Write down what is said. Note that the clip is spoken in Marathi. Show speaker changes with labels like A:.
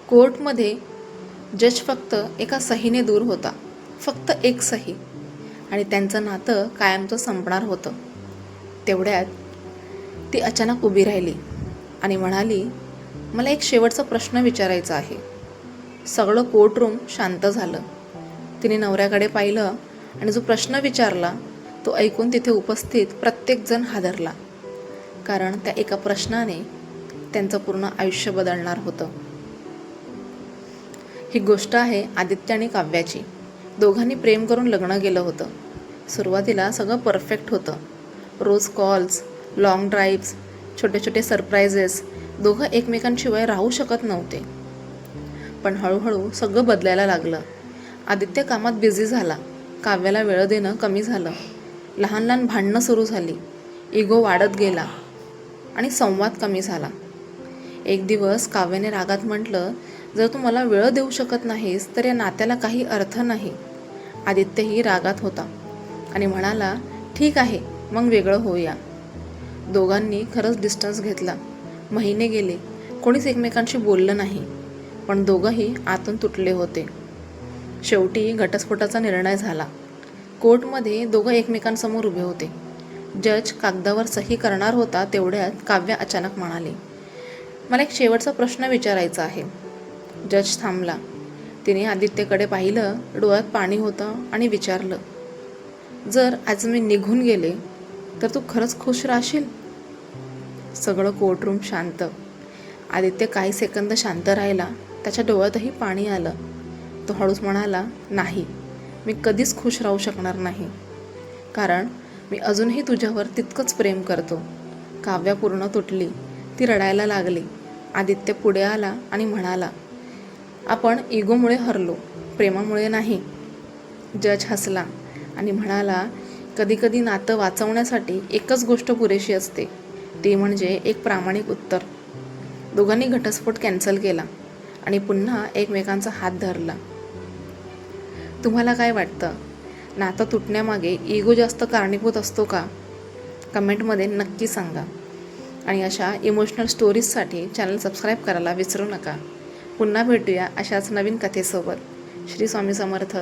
A: कोर्टमध्ये जज फक्त एका सहीने दूर होता, फक्त एक सही, आणि त्यांचं नातं कायमचं संपणार होतं. तेवढ्यात ती अचानक उभी राहिली आणि म्हणाली, मला एक शेवटचा प्रश्न विचारायचा आहे. सगळं कोर्टरूम शांत झालं. तिने नवऱ्याकडे पाहिलं आणि जो प्रश्न विचारला तो ऐकून तिथे उपस्थित प्रत्येकजण हादरला, कारण त्या एका प्रश्नाने त्यांचं पूर्ण आयुष्य बदलणार होतं. ही गोष्ट आहे आदित्य आणि काव्याची. दोघांनी प्रेम करून लग्न केलं होतं. सुरुवातीला सगळं परफेक्ट होतं. रोज कॉल्स, लॉंग ड्राईव्स, छोटे छोटे सरप्राइजेस. दोघं एकमेकांशिवाय राहू शकत नव्हते. पण हळूहळू सगळं बदलायला लागलं. आदित्य कामात बिझी झाला. काव्याला वेळ देणं कमी झालं. लहान लहान भांडणं सुरू झाली. इगो वाढत गेला आणि संवाद कमी झाला. एक दिवस काव्याने रागात म्हटलं, जर तू मला वेळ देऊ शकत नाहीस तर या नात्याला काही अर्थ नाही. आदित्यही रागात होता आणि म्हणाला, ठीक आहे, मग वेगळं होऊया. दोघांनी खरंच डिस्टन्स घेतला. महिने गेले. कोणीच एकमेकांशी बोललं नाही, पण दोघंही आतून तुटले होते. शेवटी घटस्फोटाचा निर्णय झाला. कोर्टमध्ये दोघं एकमेकांसमोर उभे होते. जज कागदावर सही करणार होता तेवढ्यात काव्या अचानक म्हणाली, मला एक शेवटचा प्रश्न विचारायचा आहे. जज थांबला. तिने आदित्यकडे पाहिलं, डोळ्यात पाणी होतं आणि विचारलं, जर आज मी निघून गेले तर तू खरंच खुश राहशील? सगळं कोर्टरूम शांत. आदित्य काही सेकंद शांत राहिला. त्याच्या डोळ्यातही पाणी आलं. तो हळूच म्हणाला, नाही, मी कधीच खुश राहू शकणार नाही, कारण मी अजूनही तुझ्यावर तितकंच प्रेम करतो. काव्या पूर्ण तुटली. ती रडायला लागली. आदित्य पुढे आला आणि म्हणाला, आपण इगोमुळे हरलो, प्रेमामुळे नाही. जज हसला आणि म्हणाला, कधीकधी नातं वाचवण्यासाठी एकच गोष्ट पुरेशी असते, ती म्हणजे एक प्रामाणिक उत्तर. दोघांनी घटस्फोट कॅन्सल केला आणि पुन्हा एकमेकांचा हात धरला. तुम्हाला काय वाटतं? नातं तुटण्यामागे इगो जास्त कारणीभूत असतो का? कमेंटमध्ये नक्की सांगा. आणि अशा इमोशनल स्टोरीजसाठी चॅनल सबस्क्राईब करायला विसरू नका. पुन्हा भेटूया अशाच नवीन कथेसोबत. श्री स्वामी समर्थ.